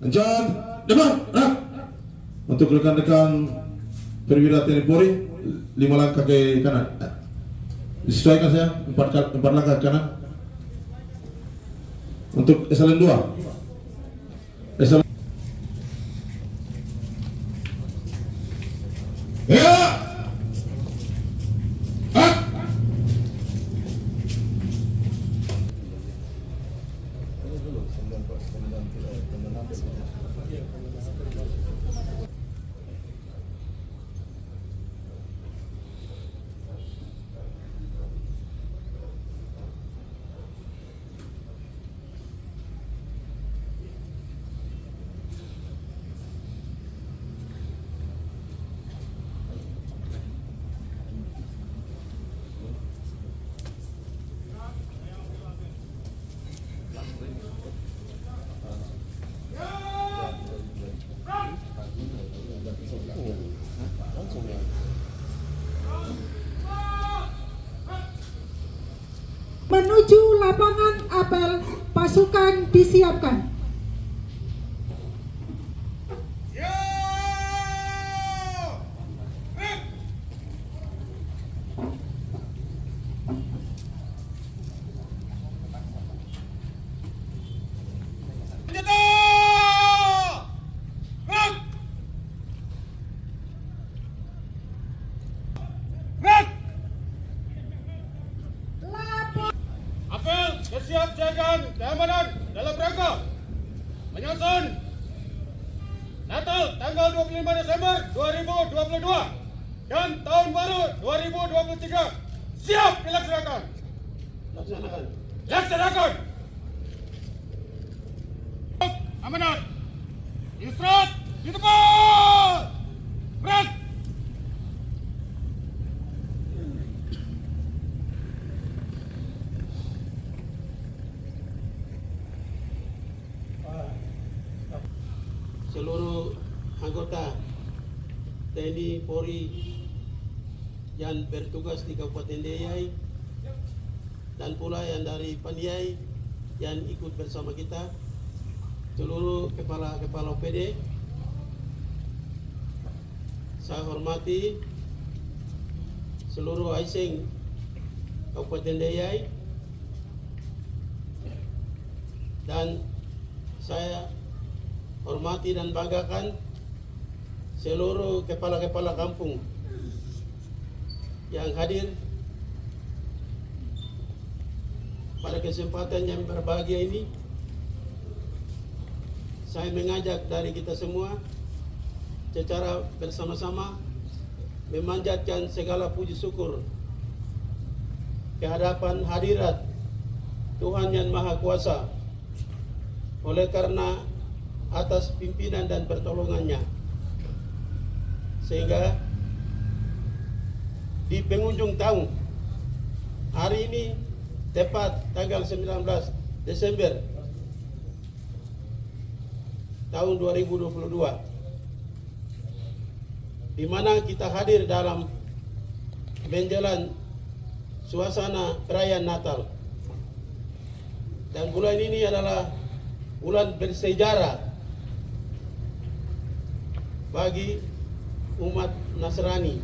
Lanjut, depan. Untuk rekan-rekan perwira TNI Polri, 5 langkah ke kanan. Disesuaikan saya, 4 langkah ke kanan. Untuk eselon 2. Eselon. Ya. Menuju lapangan apel, pasukan disiapkan. Kesiapsiagaan keamanan dalam rangka menyusun Natal tanggal 25 Desember 2022 dan Tahun Baru 2023 siap dilaksanakan. Laksanakan. Amanat. Istirahat di tempat. Berat. Seluruh anggota TNI Polri yang bertugas di Kabupaten Deyai dan pula yang dari Paniai yang ikut bersama kita, seluruh kepala OPD, saya hormati seluruh ASN Kabupaten Deyai dan saya hormati dan banggakan seluruh kepala-kepala kampung yang hadir pada kesempatan yang berbahagia ini. Saya mengajak dari kita semua secara bersama-sama memanjatkan segala puji syukur kehadapan hadirat Tuhan yang Maha Kuasa, oleh karena atas pimpinan dan pertolongannya, sehingga di penghujung tahun hari ini tepat tanggal 19 Desember tahun 2022, di mana kita hadir dalam menjelang suasana perayaan Natal, dan bulan ini adalah bulan bersejarah bagi umat Nasrani.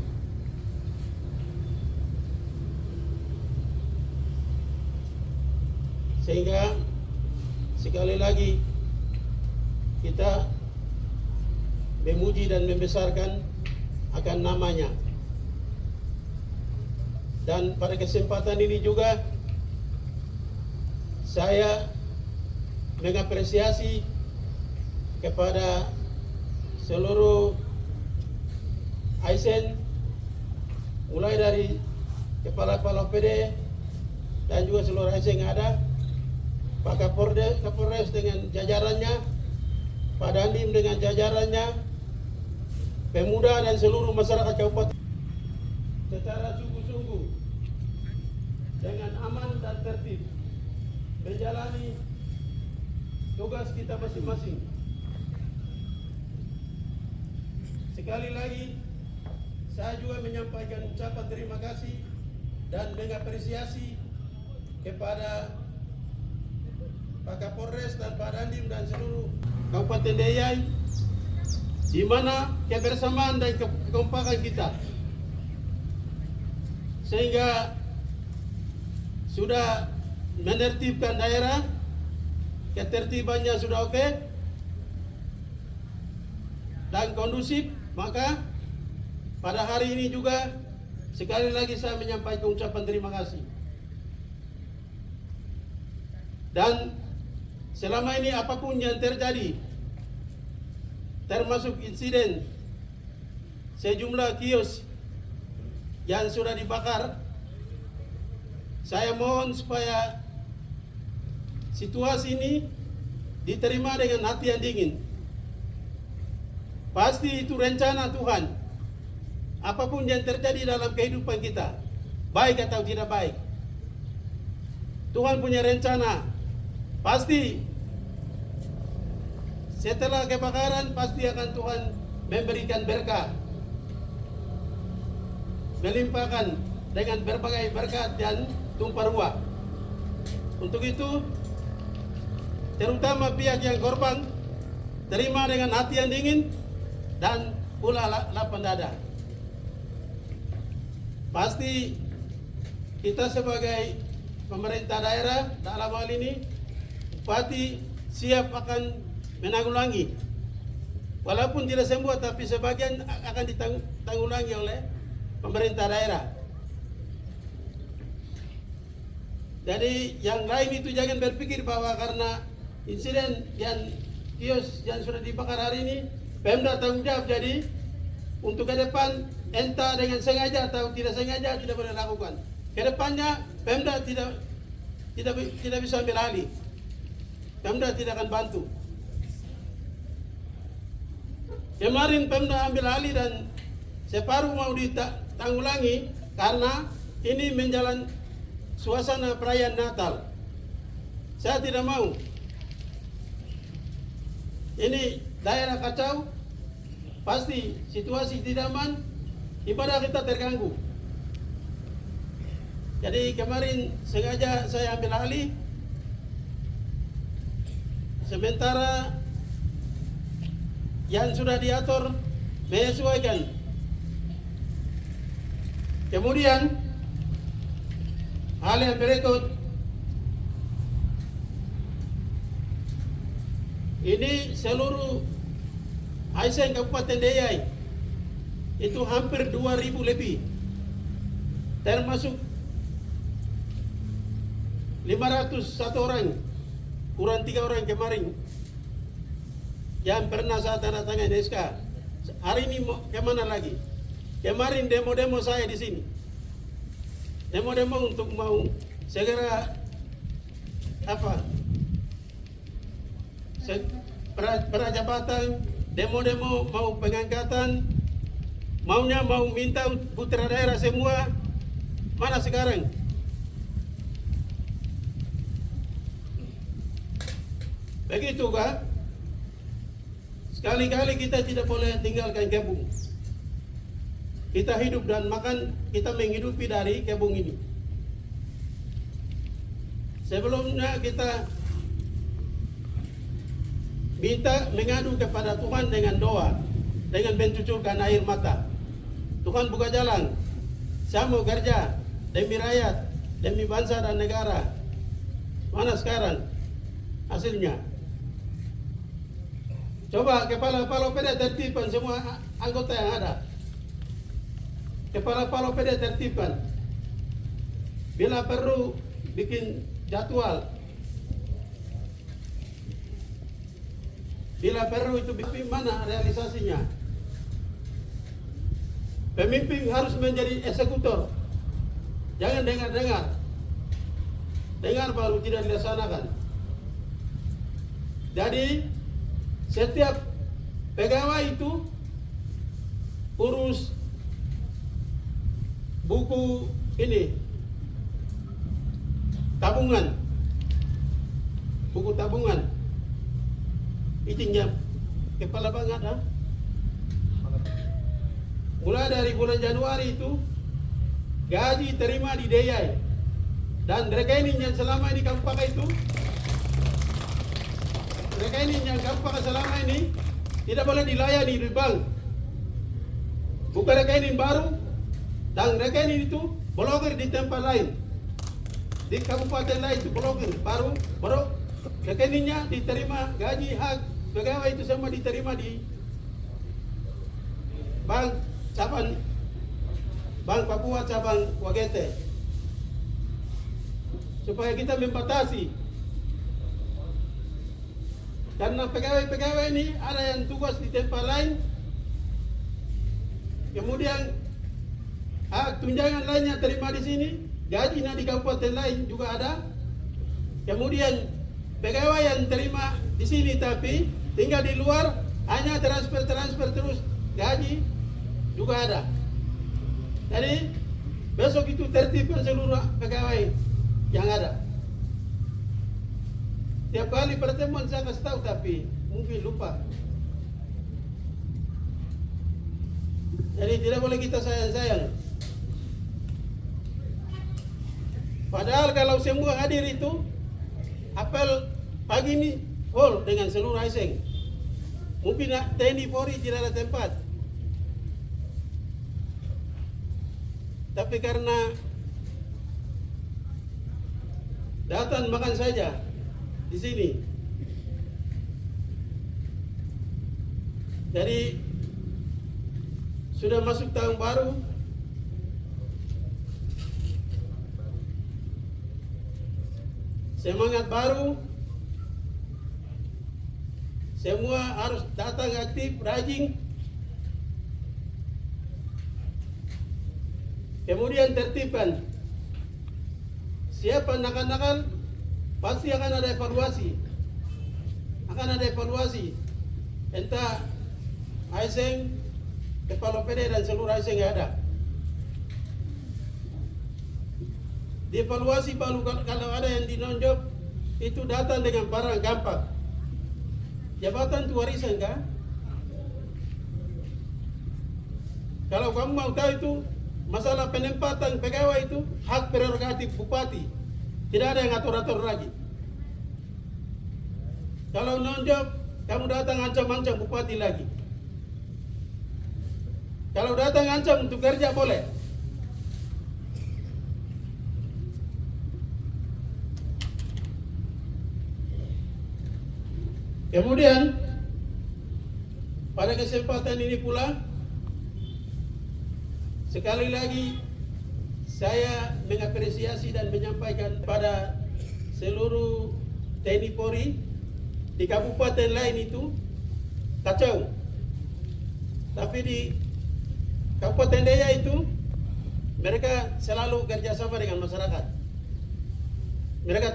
Sehingga sekali lagi kita memuji dan membesarkan akan namanya. Dan pada kesempatan ini juga saya mengapresiasi kepada seluruh ASN, mulai dari kepala-kepala OPD dan juga seluruh ASN yang ada, Pak Kapolres dengan jajarannya, Pak Dandim dengan jajarannya, pemuda dan seluruh masyarakat kabupaten secara sungguh-sungguh dengan aman dan tertib menjalani tugas kita masing-masing. Sekali lagi, saya juga menyampaikan ucapan terima kasih dan mengapresiasi kepada Pak Kapolres dan Pak Dandim dan seluruh Kabupaten Deyai, di mana kebersamaan dan kekompakan kita sehingga sudah menertibkan daerah, ketertibannya sudah oke dan kondusif. Maka pada hari ini juga sekali lagi saya menyampaikan ucapan terima kasih. Dan selama ini apapun yang terjadi, termasuk insiden sejumlah kios yang sudah dibakar, saya mohon supaya situasi ini diterima dengan hati yang dingin. Pasti itu rencana Tuhan. Apapun yang terjadi dalam kehidupan kita, baik atau tidak baik, Tuhan punya rencana. Pasti setelah kebakaran pasti akan Tuhan memberikan berkah, melimpahkan dengan berbagai berkat dan tumpah ruah. Untuk itu, terutama pihak yang korban, terima dengan hati yang dingin dan pula lapang dada. Pasti kita sebagai pemerintah daerah dalam hal ini Bupati siap akan menanggulangi, walaupun tidak semua, tapi sebagian akan ditanggulangi oleh pemerintah daerah. Jadi yang lain itu jangan berpikir bahwa karena insiden yang kios yang sudah dibakar hari ini Pemda tanggung jawab. Jadi untuk ke depan entah dengan sengaja atau tidak sengaja tidak boleh lakukan. Kedepannya Pemda tidak bisa ambil alih. Pemda tidak akan bantu. Kemarin Pemda ambil alih dan separuh mau ditanggulangi karena ini menjalan suasana perayaan Natal. Saya tidak mau. Ini daerah kacau, pasti situasi tidak aman, ibadah kita terganggu. Jadi kemarin sengaja saya ambil alih. Sementara yang sudah diatur menyesuaikan. Kemudian hal yang berikut, ini seluruh ASN Kabupaten Deyai itu hampir 2.000 lebih, termasuk 501 orang, kurang 3 orang kemarin yang pernah saya tanda tangan SK. Hari ini mau kemana lagi? Kemarin demo-demo saya di sini, demo-demo untuk mau segera prajabatan, demo-demo mau pengangkatan, maunya mau minta putra daerah semua. Mana sekarang? Begitu kah? Sekali-kali kita tidak boleh tinggalkan kebun. Kita hidup dan makan, kita menghidupi dari kebun ini. Sebelumnya kita minta mengadu kepada Tuhan dengan doa, dengan mencucurkan air mata. Tuhan buka jalan. Saya mau kerja demi rakyat, demi bangsa dan negara. Mana sekarang hasilnya? Coba kepala-kepala PD tertibkan semua anggota yang ada. Kepala-kepala PD tertibkan. Bila perlu bikin jadwal. Bila perlu itu bikin mana realisasinya. Pemimpin harus menjadi eksekutor. Jangan dengar-dengar. Dengar baru tidak dilaksanakan. Jadi setiap pegawai itu urus buku ini, tabungan, buku tabungan. Itingnya kepala banget, ha? Mulai dari bulan Januari itu gaji terima di Deyai dan rekening yang selama ini kamu pakai itu rekening yang kamu pakai selama ini tidak boleh dilayani di bank. Buka rekening baru dan rekening itu blokir di tempat lain. Di kabupaten lain itu blokir baru rekeningnya diterima, gaji hak pegawai itu semua diterima di Bank Papua cabang Wagete, supaya kita membatasi. Karena pegawai-pegawai ini ada yang tugas di tempat lain, kemudian tunjangan lainnya terima di sini, gajinya di kabupaten lain juga ada. Kemudian pegawai yang terima di sini tapi tinggal di luar, hanya transfer terus, gaji juga ada. Jadi besok itu tertibkan seluruh pegawai yang ada. Tiap kali pertemuan saya kasih tahu tapi mungkin lupa. Jadi tidak boleh kita sayang-sayang. Padahal kalau semua hadir itu apel pagi ini hall dengan seluruh ASN. Mungkin TNI Polri tidak ada tempat. Tapi karena datang makan saja di sini. Jadi sudah masuk tahun baru. Semangat baru. Semua harus datang aktif, rajin. Kemudian tertibkan. Siapa nakal-nakal, pasti akan ada evaluasi. Entah ASN, kepala PD dan seluruh ASN yang ada. Dievaluasi baru kalau ada yang dinonjok, itu datang dengan barang gampang. Jabatan itu warisan kan? Kalau kamu mau tahu itu, masalah penempatan pegawai itu hak prerogatif bupati. Tidak ada yang atur-atur lagi. Kalau nonjok, kamu datang ancam-ancam bupati lagi. Kalau datang ancam untuk kerja boleh. Kemudian pada kesempatan ini pula sekali lagi saya mengapresiasi dan menyampaikan pada seluruh TNI Polri di kabupaten lain itu kacau. Tapi di Kabupaten Deya itu mereka selalu kerjasama dengan masyarakat. Mereka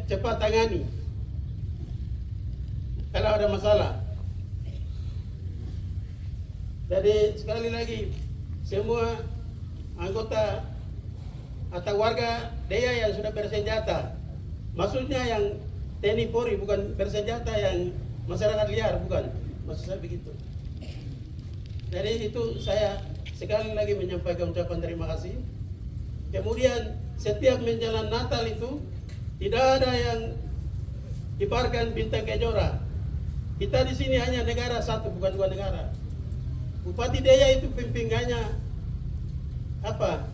cepat tangani kalau ada masalah. Jadi sekali lagi semua anggota atau warga Deya yang sudah bersenjata, maksudnya yang TNI Polri, bukan bersenjata yang masyarakat liar, bukan, maksud saya begitu. Jadi itu saya sekali lagi menyampaikan ucapan terima kasih. Kemudian setiap menjelang Natal itu tidak ada yang kibarkan bintang kejora. Kita di sini hanya negara satu, bukan dua negara. Bupati Deya itu pimpinannya apa?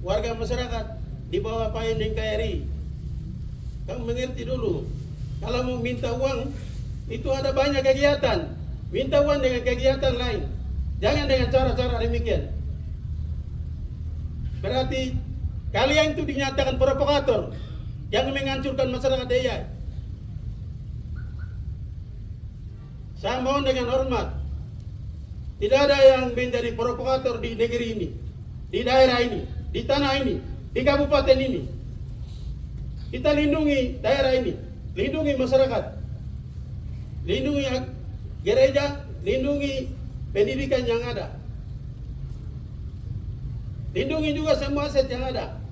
Warga masyarakat di bawah payung KRI. Kamu mengerti dulu. Kalau mau minta uang, itu ada banyak kegiatan. Minta uang dengan kegiatan lain. Jangan dengan cara-cara demikian. Berarti kalian itu dinyatakan provokator yang menghancurkan masyarakat Deya. Saya mohon dengan hormat, tidak ada yang menjadi provokator di negeri ini, di daerah ini, di tanah ini, di kabupaten ini. Kita lindungi daerah ini, lindungi masyarakat, lindungi gereja, lindungi pendidikan yang ada, lindungi juga semua aset yang ada.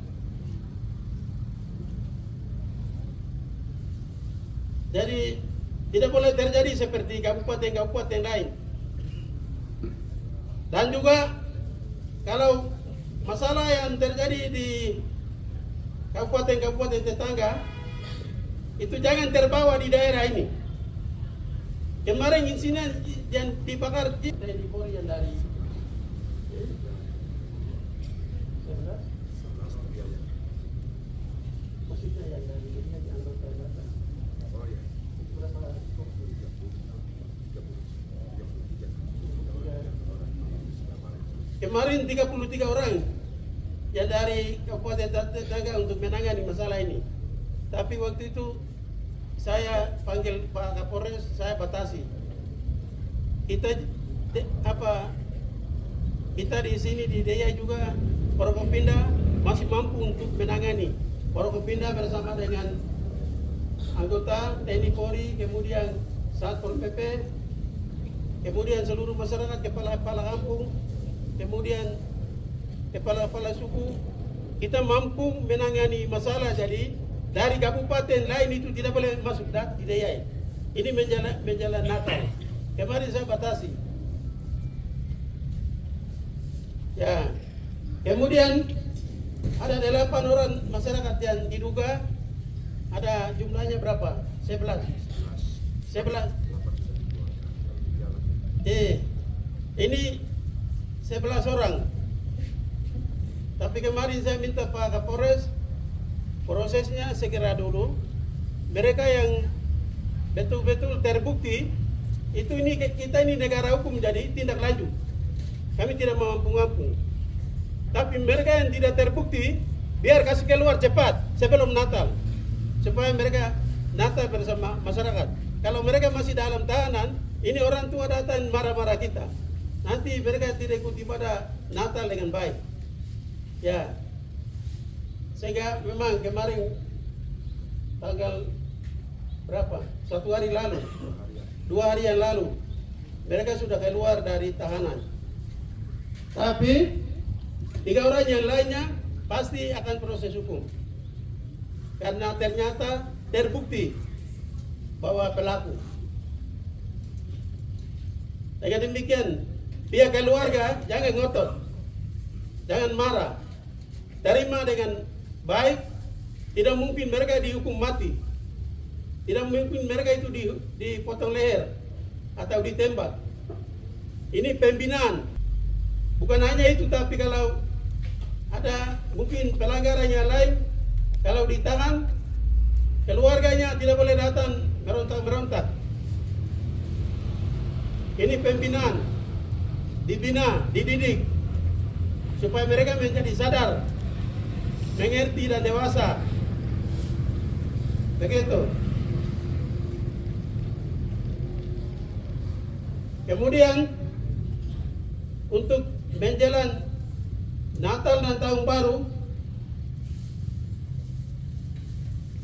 Jadi tidak boleh terjadi seperti kabupaten-kabupaten lain. Dan juga kalau masalah yang terjadi di kabupaten-kabupaten tetangga itu jangan terbawa di daerah ini. Kemarin insiden yang dibakar TNI Polri yang dari maksudnya yang dari anggota data. Kemarin 33 orang yang dari Kabupaten Tetangga untuk menangani masalah ini. Tapi waktu itu saya panggil Pak Kapolres, saya batasi. Kita di sini di Deya juga Forkopimda masih mampu untuk menangani. Forkopimda bersama dengan anggota TNI Polri, kemudian Satpol PP, kemudian seluruh masyarakat, kepala-kepala kampung, kemudian kepala-kepala suku, kita mampu menangani masalah. Jadi dari kabupaten lain itu tidak boleh masuk di Deya. Ini menjelang Natal. Kemarin saya batasi. Ya, kemudian ada 8 orang masyarakat yang diduga, ada jumlahnya berapa? 11. Ini 11 orang. Tapi kemarin saya minta Pak Kapolres, prosesnya segera dulu. Mereka yang betul-betul terbukti, itu ini kita ini negara hukum, jadi tindak lanjut. Kami tidak mampu-mampu. Tapi mereka yang tidak terbukti, biar kasih keluar cepat sebelum Natal, supaya mereka Natal bersama masyarakat. Kalau mereka masih dalam tahanan, ini orang tua datang marah-marah kita. Nanti mereka tidak ikuti pada Natal dengan baik. Ya, sehingga memang kemarin tanggal berapa? 1 hari lalu, 2 hari yang lalu, mereka sudah keluar dari tahanan. Tapi 3 orang yang lainnya pasti akan proses hukum, karena ternyata terbukti bahwa pelaku. Dengan demikian, pihak keluarga jangan ngotot, jangan marah. Terima dengan baik. Tidak mungkin mereka dihukum mati. Tidak mungkin mereka itu dipotong leher atau ditembak. Ini pembinaan. Bukan hanya itu, tapi kalau ada mungkin pelanggaran yang lain, kalau ditahan, keluarganya tidak boleh datang merontak-merontak. Ini pembinaan. Dibina, dididik, supaya mereka menjadi sadar, mengerti dan dewasa. Begitu. Kemudian untuk menjelang Natal dan Tahun Baru,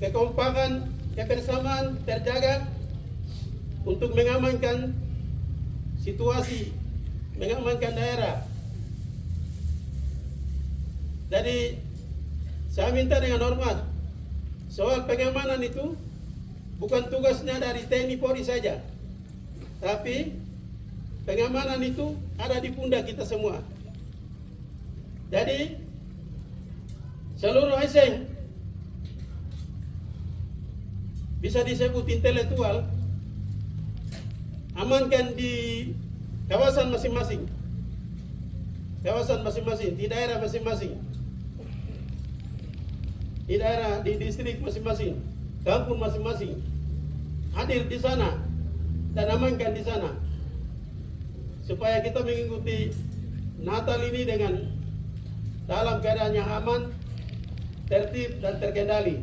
kekompakan, kebersamaan terjaga untuk mengamankan situasi, mengamankan daerah. Jadi saya minta dengan hormat, soal pengamanan itu bukan tugasnya dari TNI Polri saja, tapi pengamanan itu ada di pundak kita semua. Jadi seluruh asing bisa disebut intelektual, amankan di kawasan masing-masing, di daerah masing-masing, di daerah, di distrik masing-masing, kampung masing-masing, hadir di sana dan amankan di sana, supaya kita mengikuti Natal ini dengan dalam keadaan yang aman, tertib dan terkendali.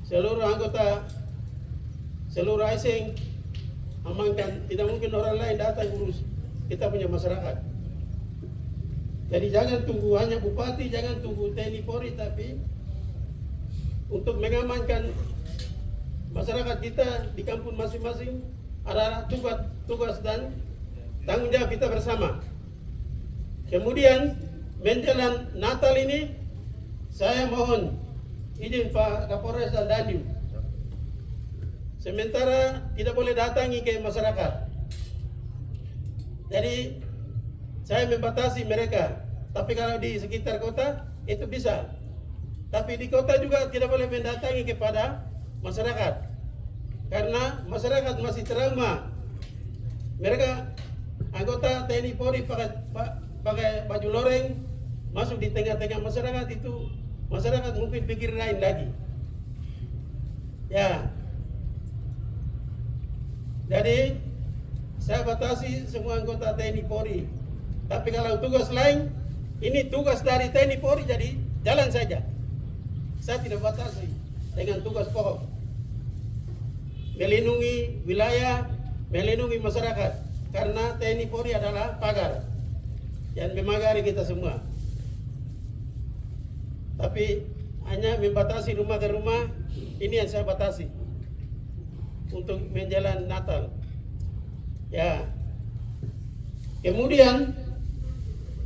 Seluruh anggota, seluruh asing amankan. Tidak mungkin orang lain datang urus kita punya masyarakat. Jadi jangan tunggu hanya bupati, jangan tunggu TNI Polri, tapi untuk mengamankan masyarakat kita di kampung masing-masing ada tugas dan tanggung jawab kita bersama. Kemudian menjelang Natal ini, saya mohon izin Pak Kapolres dan Dandim, sementara tidak boleh datangi ke masyarakat. Jadi saya membatasi mereka. Tapi kalau di sekitar kota itu bisa. Tapi di kota juga tidak boleh mendatangi kepada masyarakat. Karena masyarakat masih trauma. Mereka anggota TNI Polri pakai baju loreng masuk di tengah-tengah masyarakat, itu masyarakat mungkin pikir lain lagi. Ya. Jadi saya batasi semua anggota TNI Polri. Tapi kalau tugas lain, ini tugas dari TNI Polri, jadi jalan saja. Saya tidak batasi dengan tugas pokok. Melindungi wilayah, melindungi masyarakat. Karena TNI Polri adalah pagar yang memagari kita semua. Tapi hanya membatasi rumah ke rumah, ini yang saya batasi untuk menjelang Natal. Ya. Kemudian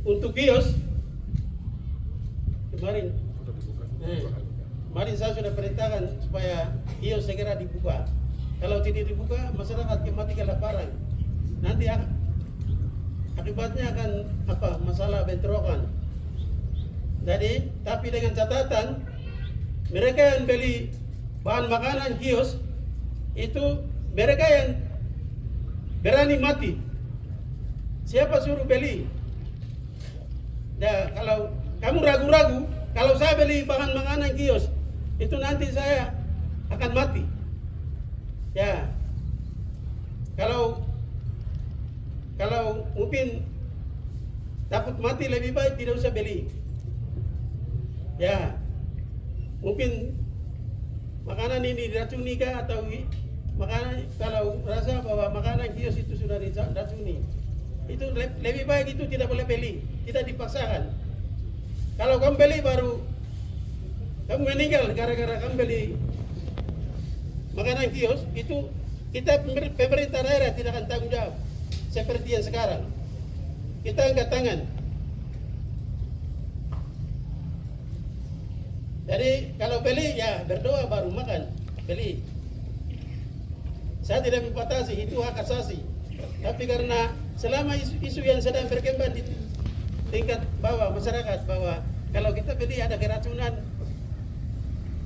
untuk kios kemarin saya sudah perintahkan supaya kios segera dibuka. Kalau tidak dibuka, masyarakat mati kelaparan. Nanti akibatnya akan masalah bentrokan. Jadi, tapi dengan catatan mereka yang beli bahan makanan kios itu mereka yang berani mati. Siapa suruh beli? Nah, kalau kamu ragu-ragu, kalau saya beli bahan makanan kios, itu nanti saya akan mati. Ya, kalau mungkin takut mati, lebih baik tidak usah beli. Ya, mungkin makanan ini diracuni kah atau makanan, kalau rasa bahwa makanan kios itu sudah diracuni, itu lebih baik itu tidak boleh beli, tidak dipaksakan. Kalau kamu beli baru kamu meninggal gara-gara kamu beli makanan kios, itu kita pemerintah daerah tidak akan tanggung jawab seperti yang sekarang. Kita angkat tangan. Jadi kalau beli ya berdoa baru makan, beli. Saya tidak membatasi, itu hak asasi. Tapi karena selama isu yang sedang berkembang di tingkat bawah masyarakat, bahwa kalau kita beli ada keracunan,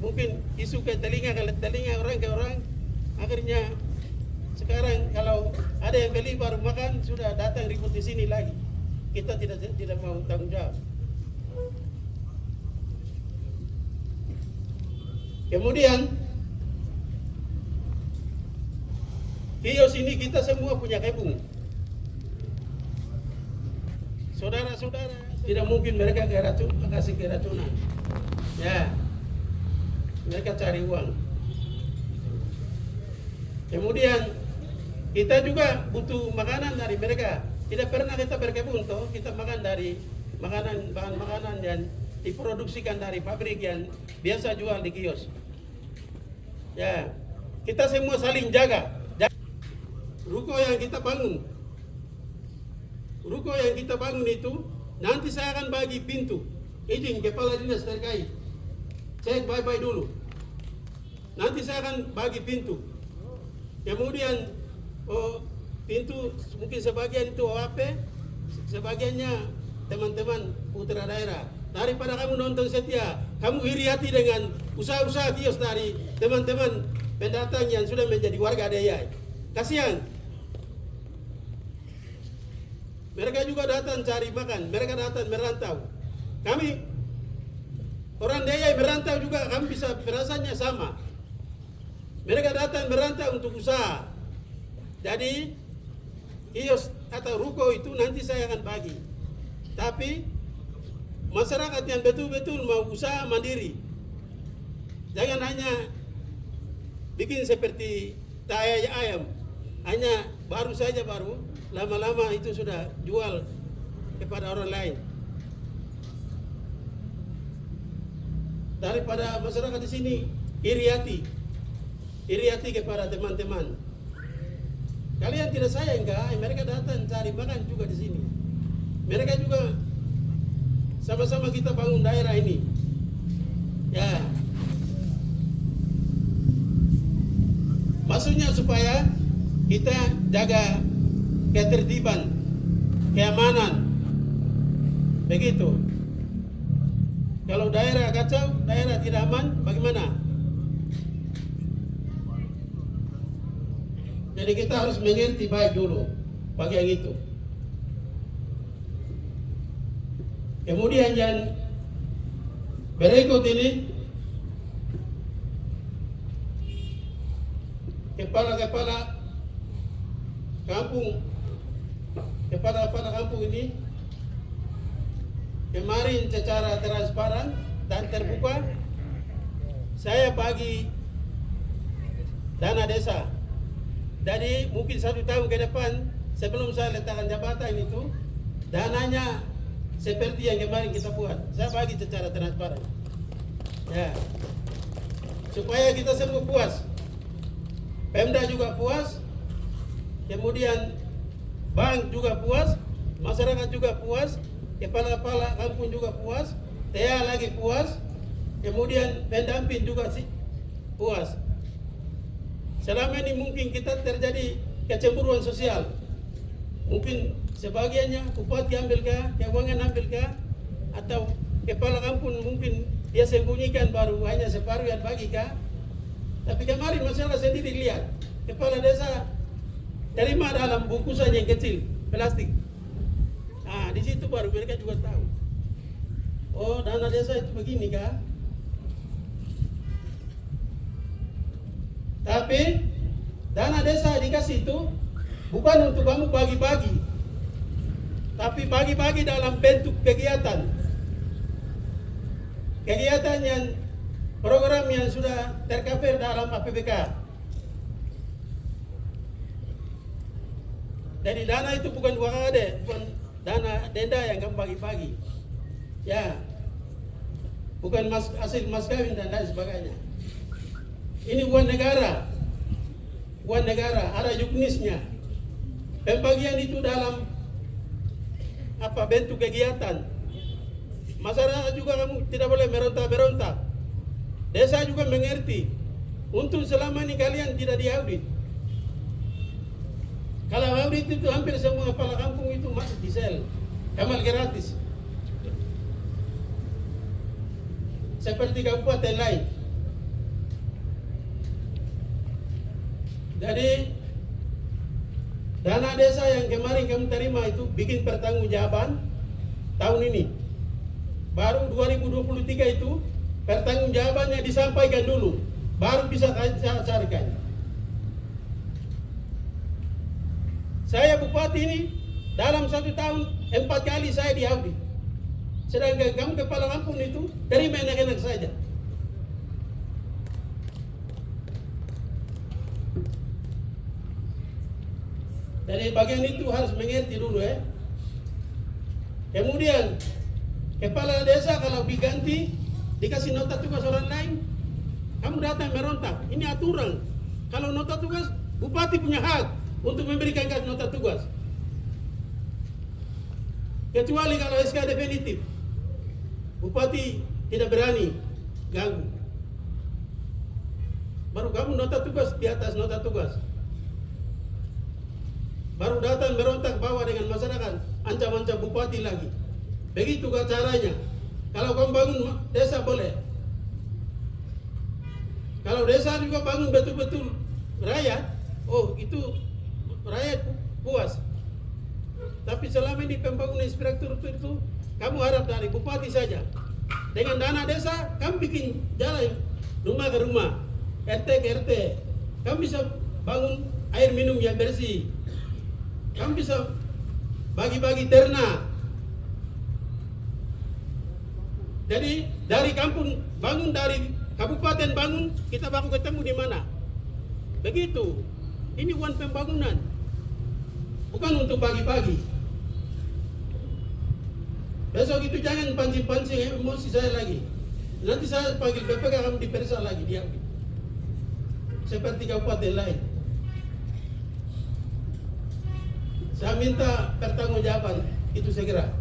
mungkin isu ke telinga orang ke orang, akhirnya sekarang kalau ada yang beli baru makan sudah datang ribut di sini lagi. Kita tidak mau tanggung jawab. Kemudian kios ini kita semua punya kebun. Saudara-saudara, tidak mungkin mereka kasih keracunan. Ya, mereka cari uang. Kemudian kita juga butuh makanan dari mereka. Tidak pernah kita berkebun toh, kita makan dari bahan makanan yang diproduksikan dari pabrik yang biasa jual di kios. Ya, kita semua saling jaga. Ruko yang kita bangun itu nanti saya akan bagi pintu. Izin kepala dinas terkait, cek baik-baik dulu. Nanti saya akan bagi pintu. Kemudian pintu mungkin sebagian itu OAP, sebagiannya teman-teman putra daerah. Daripada kamu nonton setia, kamu iri hati dengan usaha-usaha kios dari teman-teman pendatang yang sudah menjadi warga Dayai. Kasihan. Mereka juga datang cari makan, mereka datang merantau. Kami orang Dayai merantau juga, kami bisa perasaannya sama. Mereka datang merantau untuk usaha. Jadi kios atau ruko itu nanti saya akan bagi. Tapi masyarakat yang betul-betul mau usaha mandiri, jangan hanya bikin seperti tai ayam, hanya baru lama-lama itu sudah jual kepada orang lain. Daripada masyarakat di sini iri hati kepada teman-teman. Kalian tidak sayang kah? Mereka datang cari makan juga di sini. Mereka juga sama-sama kita bangun daerah ini. Ya. Maksudnya supaya kita jaga ketertiban, keamanan. Begitu. Kalau daerah kacau, daerah tidak aman, bagaimana? Jadi kita harus mengerti baik dulu bagian itu. Kemudian yang berikut ini, kepala-kepala kampung ini kemarin secara transparan dan terbuka saya bagi dana desa. Jadi mungkin 1 tahun ke depan sebelum saya letakkan jabatan itu, dananya seperti yang kemarin kita buat, saya bagi secara transparan. Ya, supaya kita semua puas, Pemda juga puas, kemudian bank juga puas, masyarakat juga puas, kepala-kepala kampung juga puas, TEA lagi puas, kemudian pendamping juga sih puas. Selama ini mungkin kita terjadi kecemburuan sosial, mungkin sebagiannya bupati ambilkah, keuangan ambilkah, atau kepala kampung mungkin dia sembunyikan baru hanya separuh yang bagikah. Tapi kemarin masyarakat sendiri lihat, kepala desa terima dalam bungkusan yang kecil, plastik. Nah, di situ baru mereka juga tahu. Oh, dana desa itu begini kah? Tapi dana desa dikasih itu bukan untuk kamu bagi-bagi, tapi bagi-bagi dalam bentuk kegiatan. Kegiatan yang program yang sudah tercover dalam APBK. Jadi dana itu bukan wakade, bukan dana denda yang kamu bagi-bagi. Ya, bukan hasil mas kawin dan lain sebagainya. Ini uang negara, ada juknisnya. Pembagian itu dalam apa bentuk kegiatan. Masyarakat juga kamu tidak boleh meronta-meronta. Desa juga mengerti. Untuk selama ini kalian tidak diaudit. Kalau audit itu hampir semua kepala kampung itu masuk di sel, kamar gratis. Seperti kabupaten lain. Jadi dana desa yang kemarin kamu terima itu bikin pertanggungjawaban tahun ini. Baru 2023 itu pertanggungjawabannya disampaikan dulu, baru bisa carikan. Saya bupati ini dalam 1 tahun 4 kali saya diaudit. Sedangkan kamu kepala kampung itu terima enak-enak saja. Dari bagian itu harus mengerti dulu ya. Kemudian kepala desa kalau diganti dikasih nota tugas orang lain, kamu datang merontak. Ini aturan. Kalau nota tugas, bupati punya hak untuk memberikan nota tugas. Kecuali kalau SK definitif, bupati tidak berani ganggu. Baru kamu nota tugas di atas nota tugas. Baru datang berontak bawa dengan masyarakat, ancam-ancam bupati lagi. Begitu caranya. Kalau kamu bangun desa boleh. Kalau desa juga bangun betul-betul rakyat, oh itu rakyat puas. Tapi selama ini pembangunan infrastruktur itu kamu harap dari bupati saja. Dengan dana desa, kamu bikin jalan rumah ke rumah, RT ke RT. Kamu bisa bangun air minum yang bersih. Kamu bisa bagi-bagi ternak. Jadi dari kampung bangun, dari kabupaten bangun, kita baru ketemu di mana. Begitu. Ini uang pembangunan. Bukan untuk bagi-bagi. Besok itu jangan pancing-pancing emosi saya lagi. Nanti saya panggil BPK, kamu diperiksa lagi dia. Seperti kabupaten lain. Saya minta pertanggungjawaban itu segera.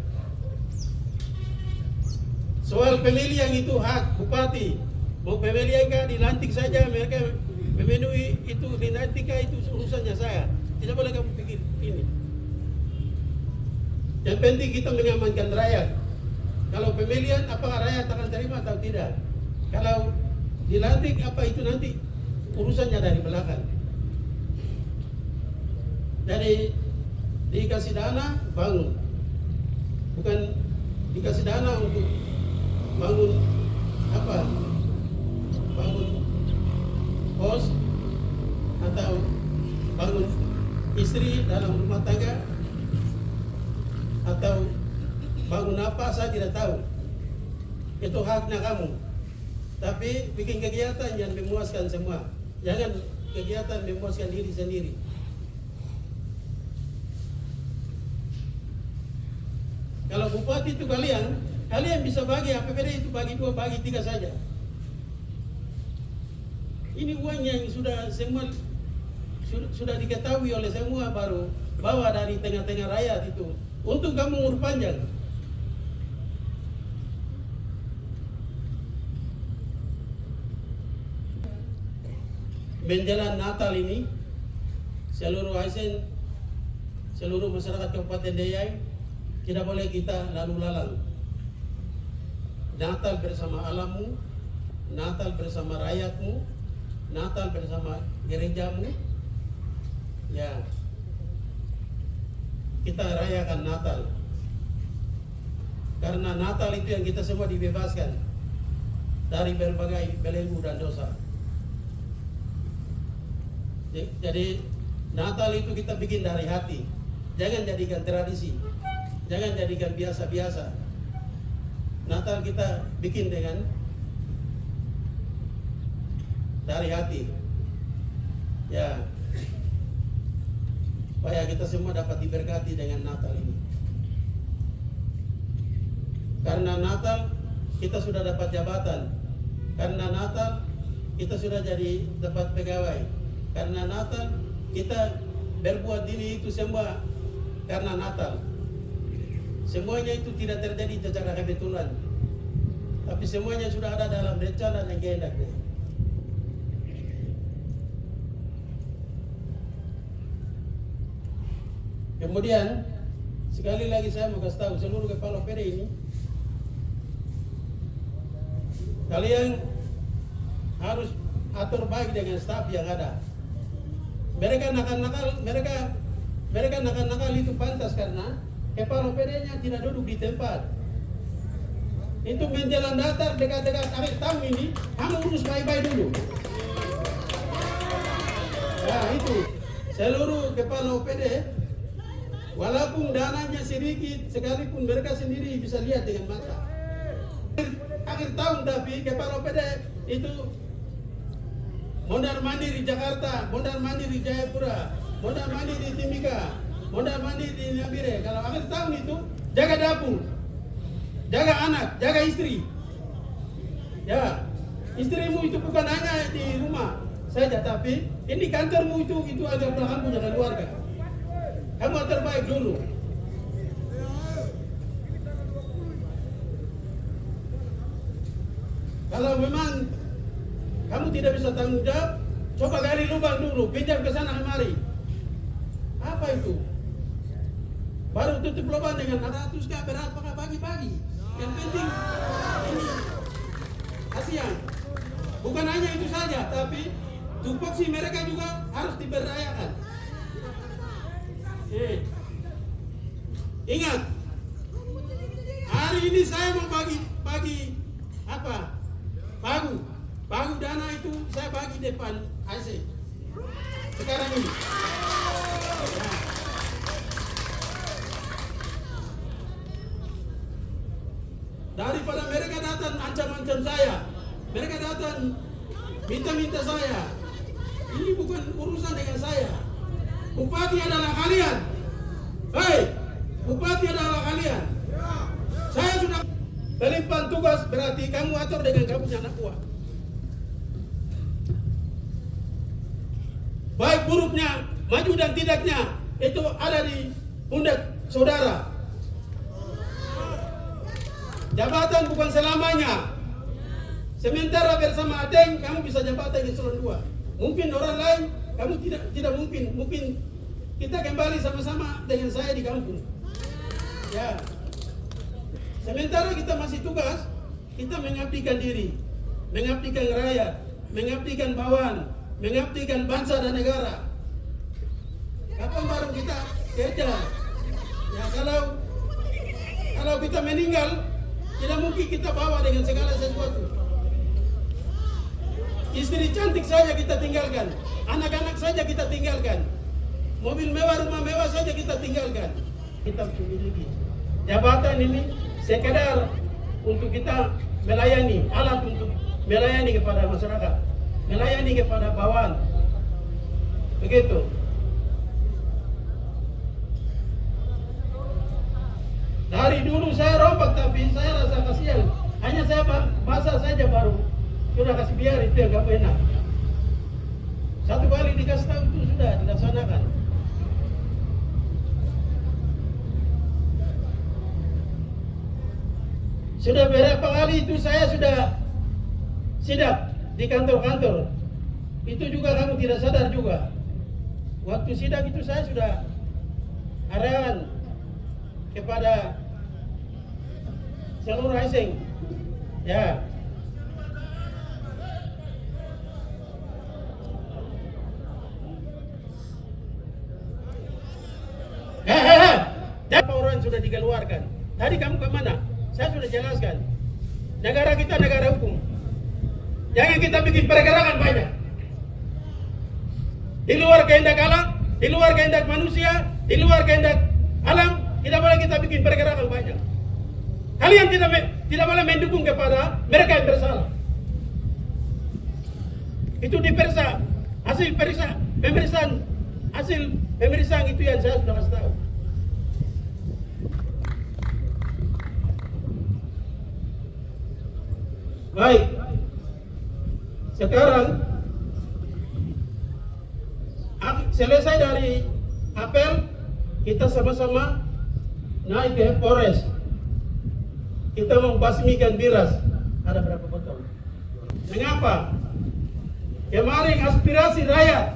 Soal pemilihan itu hak bupati. Mau pemilihan kah dilantik saja, mereka memenuhi itu dilantik kah itu urusannya saya. Tidak boleh kamu pikir ini. Yang penting kita mengamankan rakyat. Kalau pemilihan apakah rakyat akan terima atau tidak? Kalau dilantik apa itu nanti urusannya dari belakang. Jadi dikasih dana bangun, bukan dikasih dana untuk bangun apa? Bangun kos atau bangun istri dalam rumah tangga atau bangun apa saya tidak tahu. Itu haknya kamu. Tapi bikin kegiatan yang memuaskan semua. Jangan kegiatan memuaskan diri sendiri. Kalau bupati itu kalian bisa bagi APBD itu bagi 2, bagi 3 saja. Ini uang yang sudah diketahui oleh semua, baru bawa dari tengah-tengah rakyat itu. Untuk kamu umur panjang. Menjelang Natal ini, seluruh ASN, seluruh masyarakat Kabupaten Deiyai, tidak boleh kita lalu lalang. Natal bersama alammu, Natal bersama rakyatmu, Natal bersama gerejamu. Ya, kita rayakan Natal. Karena Natal itu yang kita semua dibebaskan dari berbagai belenggu dan dosa. Jadi Natal itu kita bikin dari hati. Jangan jadikan tradisi. Jangan jadikan biasa-biasa. Natal kita bikin dari hati. Ya. Supaya kita semua dapat diberkati dengan Natal ini. Karena Natal kita sudah dapat jabatan. Karena Natal kita sudah jadi dapat pegawai. Karena Natal kita berbuat ini itu semua karena Natal. Semuanya itu tidak terjadi secara kebetulan, tapi semuanya sudah ada dalam rencana dan kehendaknya. Kemudian sekali lagi saya mau kasih tahu seluruh kepala PD ini, kalian harus atur baik dengan staf yang ada. Mereka nakal itu pantas karena kepala PD-nya tidak duduk di tempat. Itu menjelang datar dekat-dekat akhir tahun ini, kamu urus baik-baik dulu. Ya itu, seluruh kepala PD, walaupun dananya sedikit, sekalipun mereka sendiri bisa lihat dengan mata. Akhir tahun tapi kepala PD itu mondar mandir di Jakarta, mondar mandir di Jayapura, mondar mandir di Timika, mondar mandir di Nambire. Kalau akhir tahun itu jaga dapur, jaga anak, jaga istri. Ya, istrimu itu bukan hanya di rumah saja, tapi ini kantormu itu agar belakang punya keluarga. Kamu terbaik dulu. Kalau memang kamu tidak bisa tanggung jawab, coba gali lubang dulu, pinjam ke sana kemari. Apa itu? Baru tutup lubang dengan 100 kah berapa kah bagi-bagi. Yang penting ini kasihan. Bukan hanya itu saja, tapi tupoksi mereka juga harus diberdayakan. Ingat, hari ini saya mau bagi apa? Pagu dana itu saya bagi depan AC. Sekarang ini. Ya. Daripada mereka datang ancam-ancam saya, mereka datang minta-minta saya. Ini bukan urusan dengan saya. Bupati adalah kalian. Hei, bupati adalah kalian. Saya sudah melimpahkan tugas, berarti kamu atur dengan kamu anak buah. Baik buruknya, maju dan tidaknya, itu ada di pundak saudara. Jabatan bukan selamanya. Sementara bersama Adeng, kamu bisa jabatan eselon 2. Mungkin orang lain, kamu tidak mungkin. Mungkin kita kembali sama-sama dengan saya di kampung. Ya. Sementara kita masih tugas, kita mengabdikan diri, mengabdikan rakyat, mengabdikan bawahan, mengabdikan bangsa dan negara. Kapan baru kita kerja. Ya kalau kita meninggal, tidak mungkin kita bawa dengan segala sesuatu. Istri cantik saja kita tinggalkan, anak-anak saja kita tinggalkan, mobil mewah, rumah mewah saja kita tinggalkan. Kita memiliki jabatan ini sekedar untuk kita melayani, alat untuk melayani kepada masyarakat, melayani kepada bawahan. Begitu. Dari dulu saya rompak, tapi saya rasa kasihan. Hanya saya masa saja baru sudah kasih biar, itu yang gak enak. Satu kali dikasih tahu itu sudah dilaksanakan. Sudah berapa kali itu saya sudah sidak di kantor-kantor. Itu juga kamu tidak sadar juga. Waktu sidak itu saya sudah arahan kepada seluruh asing. Ya. Berapa orang sudah dikeluarkan? Tadi kamu kemana? Saya sudah jelaskan. Negara kita negara hukum. Jangan kita bikin pergerakan banyak. Di luar kehendak alam, di luar kehendak manusia, di luar kehendak alam, tidak boleh kita bikin pergerakan banyak. Kalian tidak boleh mendukung kepada mereka yang bersalah. Itu diperiksa, hasil pemeriksaan itu yang saya sudah kasih tahu. Baik, sekarang selesai dari apel, kita sama-sama naik ke Polres. Kita membasmikan miras. Ada berapa botol? Mengapa? Kemarin aspirasi rakyat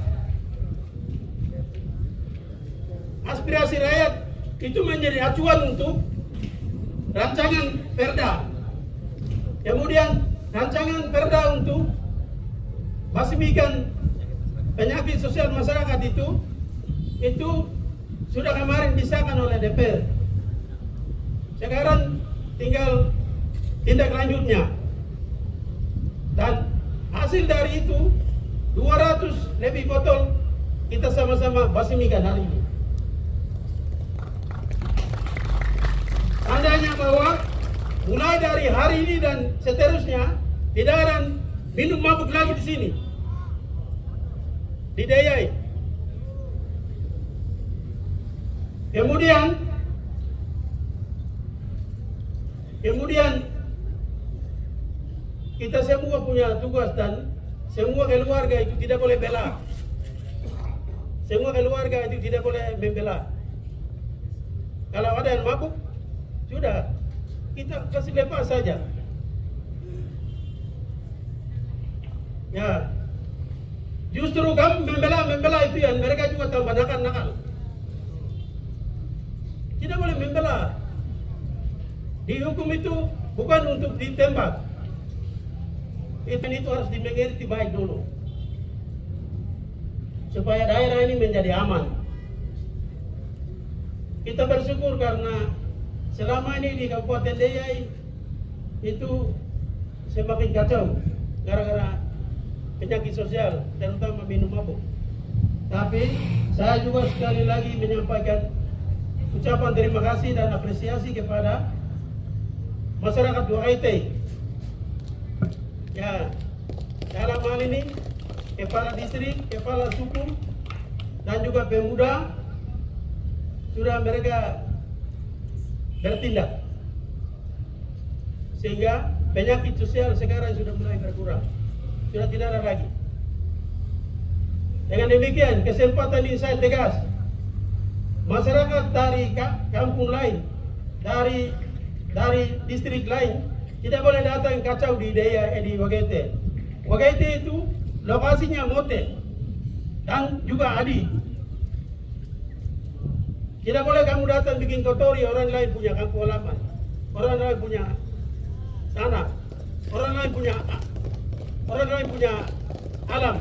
itu menjadi acuan untuk rancangan perda. Kemudian rancangan perda untuk basmikan penyakit sosial masyarakat itu sudah kemarin disahkan oleh DPR. Sekarang tinggal tindak lanjutnya. Dan hasil dari itu 200 lebih botol kita sama-sama basmikan hari ini. Tandanya bahwa mulai dari hari ini dan seterusnya tidak ada minum mabuk lagi di sini, di Deyai. Kemudian kita semua punya tugas dan semua keluarga itu tidak boleh bela. Semua keluarga itu tidak boleh membela. Kalau ada yang mabuk, sudah kita kasih lepas saja. Ya, justru kamu membela itu yang mereka juga tambah nakal. Tidak boleh membela. Di hukum itu bukan untuk ditembak. Itu harus dimengerti baik dulu, supaya daerah ini menjadi aman. Kita bersyukur karena selama ini di Kabupaten Deyai itu semakin kacau gara-gara penyakit sosial, terutama minum mabuk. Tapi saya juga sekali lagi menyampaikan ucapan terima kasih dan apresiasi kepada masyarakat Waitei. Ya, dalam hal ini kepala distrik, kepala suku, dan juga pemuda sudah mereka bertindak, sehingga penyakit sosial sekarang sudah mulai berkurang, sudah tidak ada lagi. Dengan demikian, kesempatan ini saya tegas, masyarakat dari kampung lain, dari distrik lain tidak boleh datang kacau di di Wagetei. Wagetei itu lokasinya Mote dan juga Adi. Tidak boleh kamu datang bikin kotori orang lain punya kampung halaman, orang lain punya tanah, orang lain punya alam.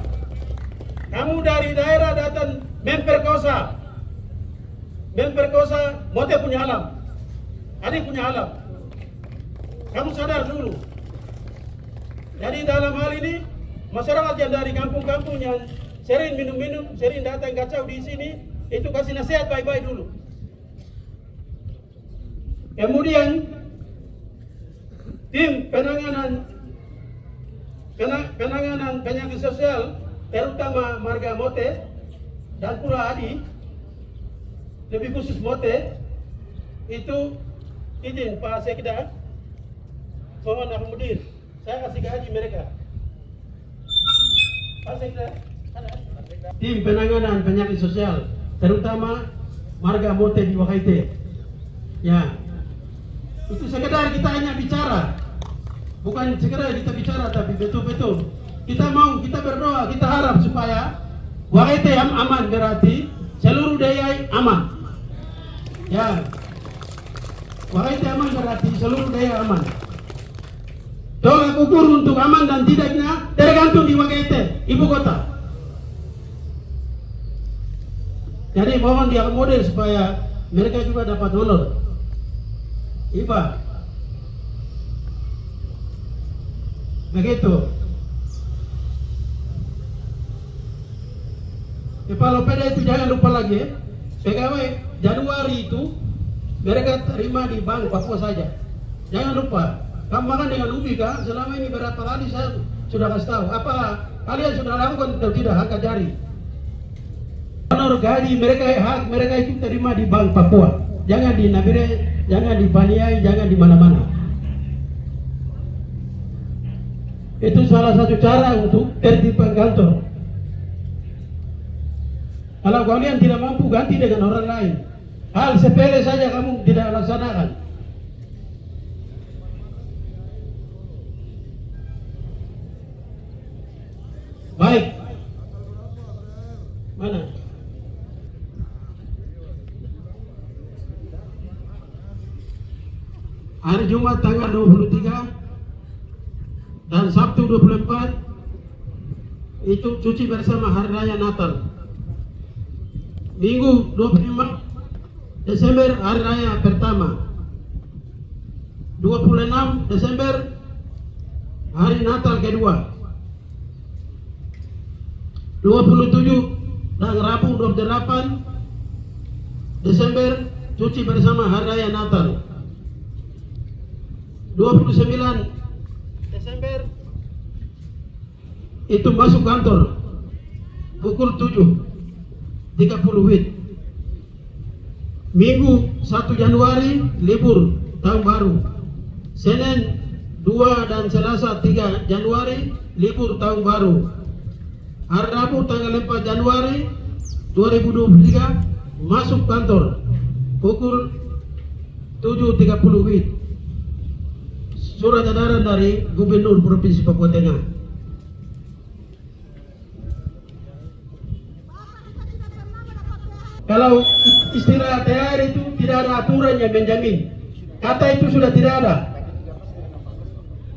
Kamu dari daerah datang memperkosa memperkosa Mote punya alam, adik punya alam. Kamu sadar dulu. Jadi dalam hal ini masyarakat yang dari kampung-kampung yang sering minum-minum, sering datang kacau di sini, itu kasih nasihat baik-baik dulu. Kemudian tim penanganan penyakit sosial, terutama marga Mote dan Pura Adi, lebih khusus Mote, itu izin Pak Sekda, mohon akomodir, saya kasih gaji mereka. Pak Sekda, ada? Tim penanganan penyakit sosial, terutama marga Mote di Wakaite. Ya, itu sekedar kita hanya bicara, bukan sekedar kita bicara, tapi betul-betul kita mau, kita berdoa, kita harap supaya Wakaite aman, berarti seluruh Dayai aman. Ya, Wakaite aman berarti seluruh Dayai aman. Tolak ukur untuk aman dan tidaknya tergantung di Wakaite, ibu kota. Jadi mohon diakomodir supaya mereka juga dapat honor. Iba, begitu. Kepala OPD itu jangan lupa lagi, pegawai Januari itu mereka terima di Bank Papua saja. Jangan lupa, kamu makan dengan ubi kan? Selama ini berapa kali saya sudah kasih tahu. Apa kalian sudah lakukan atau tidak? Angkat jari. Honor gaji mereka, hak mereka itu terima di Bank Papua. Jangan di Nabire, jangan di Paniai, jangan di mana-mana. Itu salah satu cara untuk tertibkan kantor. Kalau kalian tidak mampu, ganti dengan orang lain. Hal sepele saja kamu tidak laksanakan. Baik. Mana? Hari Jumat tanggal 23 dan Sabtu 24 itu cuci bersama hari raya Natal. Minggu 25 Desember hari raya pertama. 26 Desember hari Natal kedua. 27 dan Rabu 28 Desember cuci bersama hari raya Natal. 29 Desember itu masuk kantor pukul 7:30 WIB. Minggu 1 Januari libur tahun baru. Senin 2 dan Selasa 3 Januari libur tahun baru. Hari Rabu tanggal 4 Januari 2023 masuk kantor pukul 7:30 WIB. Surat edaran dari Gubernur Provinsi Papua Tengah. Kalau istilah THR itu tidak ada aturan yang menjamin. Kata itu sudah tidak ada.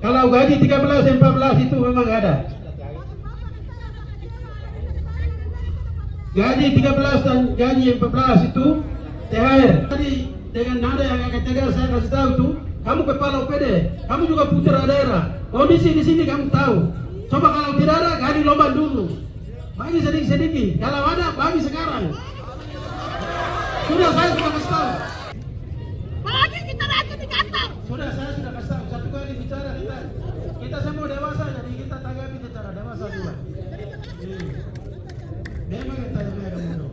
Kalau gaji 13, 14 itu memang ada. Gaji 13 dan gaji 14 itu THR. Tadi dengan nada yang agak tegas saya kasih tahu itu, kamu kepala OPD, kamu juga putra daerah. Kondisi di sini kamu tahu. Coba kalau tidak ada, gali lubang dulu. Bagi sedikit-sedikit. Kalau ada, bagi sekarang. Sudah saya sudah kasih tahu. Bagi kita lagi di kantor. Sudah saya sudah kasih tahu. Satu kali bicara kita semua dewasa, jadi kita tanggapi secara dewasa juga. Memang kita lebih agak mudah.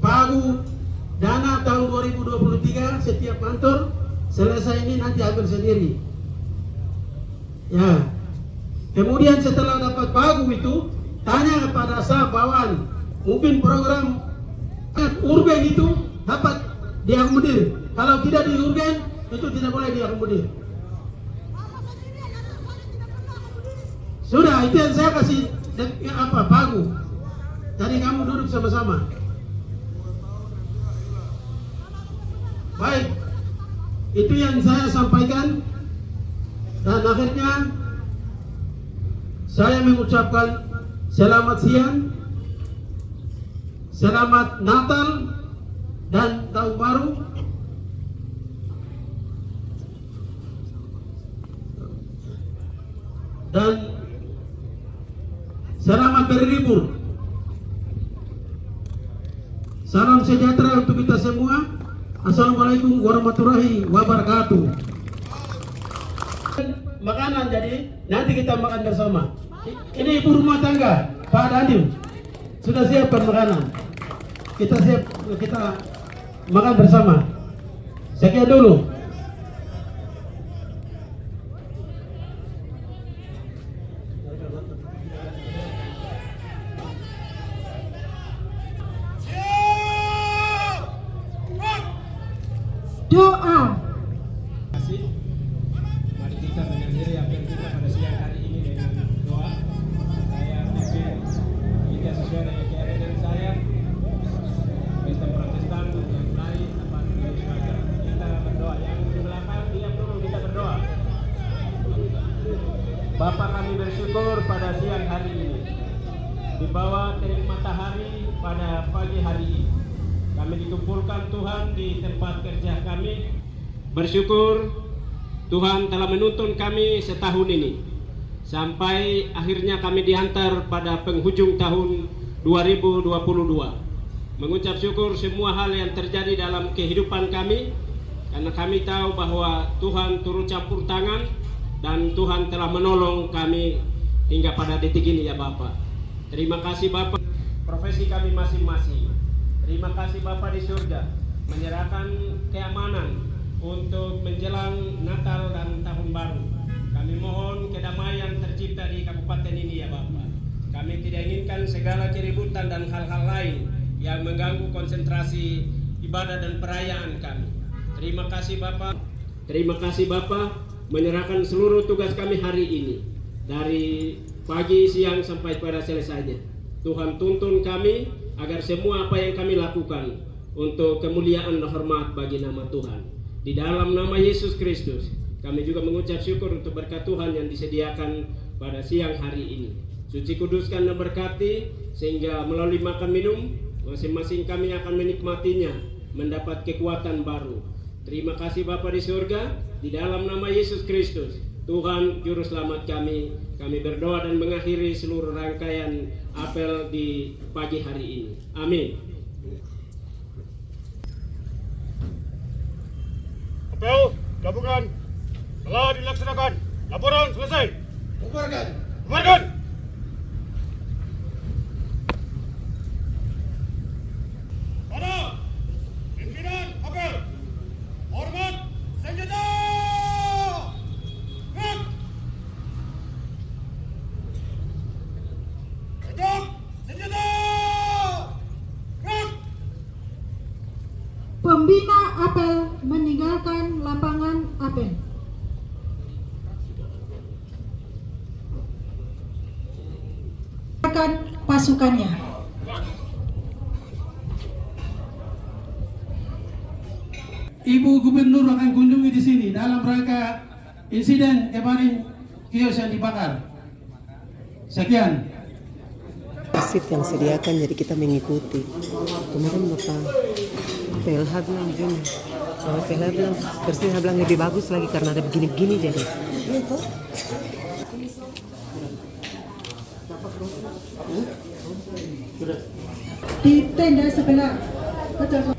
Pagu dana tahun 2023 setiap kantor selesai ini nanti ambil sendiri. Ya. Kemudian setelah dapat pagu itu tanya kepada sah bawahan, mungkin program urgen itu dapat diakomodir. Kalau tidak diurgen itu tidak boleh diakomodir. Sudah itu yang saya kasih pagu. Jadi kamu duduk sama-sama. Baik, itu yang saya sampaikan, dan akhirnya saya mengucapkan selamat siang, selamat Natal dan Tahun Baru. Dan selamat berlibur. Salam sejahtera untuk kita semua. Assalamualaikum warahmatullahi wabarakatuh. Makanan, jadi nanti kita makan bersama. Ini ibu rumah tangga Pak Dadim sudah siapkan makanan. Kita makan bersama. Sekian dulu. Doa. Mari kita mengakhiri apel kita pada siang hari ini dengan doa. Saya pikir kita sesuai dengan keyakinan saya, Kristen Protestan dan yang lain dapat menyesuaikan. Kita berdoa. Yang di belakang diam dulu, kita berdoa. Bapa, kami bersyukur pada siang hari ini, di bawah terik matahari pada pagi hari ini. Kami dikumpulkan Tuhan di tempat kerja kami. Bersyukur Tuhan telah menuntun kami setahun ini, sampai akhirnya kami diantar pada penghujung tahun 2022. Mengucap syukur semua hal yang terjadi dalam kehidupan kami, karena kami tahu bahwa Tuhan turut campur tangan dan Tuhan telah menolong kami hingga pada detik ini ya Bapak. Terima kasih Bapak. Profesi kami masing-masing. Terima kasih Bapa di surga menyerahkan keamanan untuk menjelang Natal dan Tahun Baru. Kami mohon kedamaian tercipta di kabupaten ini ya Bapak. Kami tidak inginkan segala keributan dan hal-hal lain yang mengganggu konsentrasi ibadah dan perayaan kami. Terima kasih Bapak. Terima kasih Bapak menyerahkan seluruh tugas kami hari ini, dari pagi, siang sampai pada selesainya. Tuhan tuntun kami agar semua apa yang kami lakukan untuk kemuliaan dan hormat bagi nama Tuhan. Di dalam nama Yesus Kristus, kami juga mengucap syukur untuk berkat Tuhan yang disediakan pada siang hari ini. Suci kuduskan dan berkati, sehingga melalui makan minum, masing-masing kami akan menikmatinya, mendapat kekuatan baru. Terima kasih Bapa di surga, di dalam nama Yesus Kristus, Tuhan Juru Selamat kami berdoa dan mengakhiri seluruh rangkaian apel di pagi hari ini. Amin. Apel gabungan telah dilaksanakan. Laporan selesai. Bubarkan. Bubarkan. Pada pimpinan apel, hormat senjata. Gerak. Tegak senjata. Gerak. Pembina apel meninggalkan lapangan apel. Akan pasukannya. Ibu Gubernur akan kunjungi di sini dalam rangka insiden kemarin kios yang dibakar. Sekian. Wasit yang sediakan, jadi kita mengikuti. Kemarin Bapak PLH bilang begini, PLH bilang Persija bilang lebih bagus lagi karena ada begini-begini jadi. Di tenda sebelah. Betul.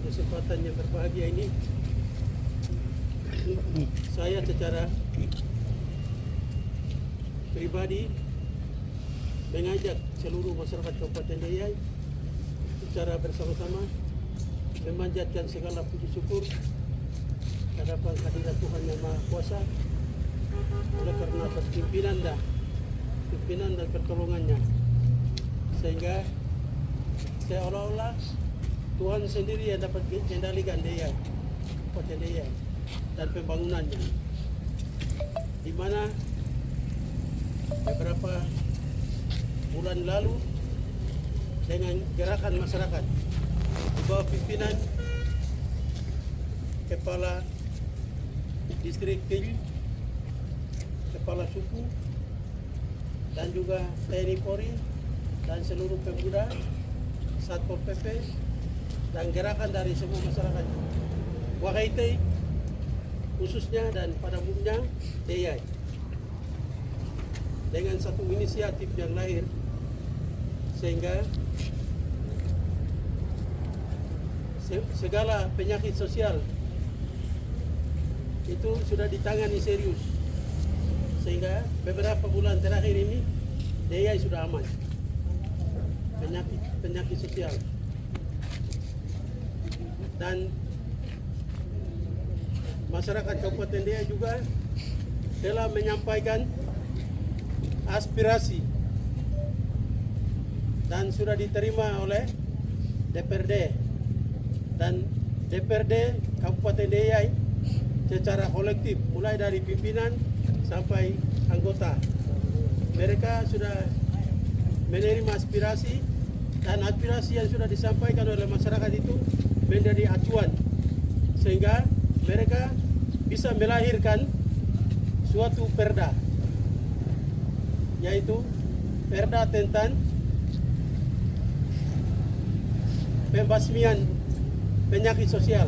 kesempatan yang berbahagia ini, saya secara pribadi mengajak seluruh masyarakat Kabupaten Deiyai secara bersama-sama memanjatkan segala puji syukur hadapan hadirat Tuhan Yang Maha Kuasa oleh karena atas pimpinan dan pertolongannya, sehingga seolah-olah Tuhan sendiri yang dapat mengendalikan Deiyai, Kabupaten Deiyai dan pembangunannya, di mana beberapa bulan lalu dengan gerakan masyarakat di bawah pimpinan Kepala Distrik King, Kepala Suku, dan juga TNI Polri dan seluruh pemuda, Satpol PP, dan gerakan dari semua masyarakat Wakaitei khususnya dan pada umumnya Deiyai, dengan satu inisiatif yang lahir sehingga segala penyakit sosial itu sudah ditangani serius, sehingga beberapa bulan terakhir ini Deiyai sudah aman penyakit sosial. Dan masyarakat Kabupaten Deiyai juga telah menyampaikan aspirasi dan sudah diterima oleh DPRD dan DPRD Kabupaten Deiyai secara kolektif, mulai dari pimpinan sampai anggota. Mereka sudah menerima aspirasi, dan aspirasi yang sudah disampaikan oleh masyarakat itu menjadi acuan, sehingga mereka bisa melahirkan suatu perda, yaitu perda tentang pembasmian penyakit sosial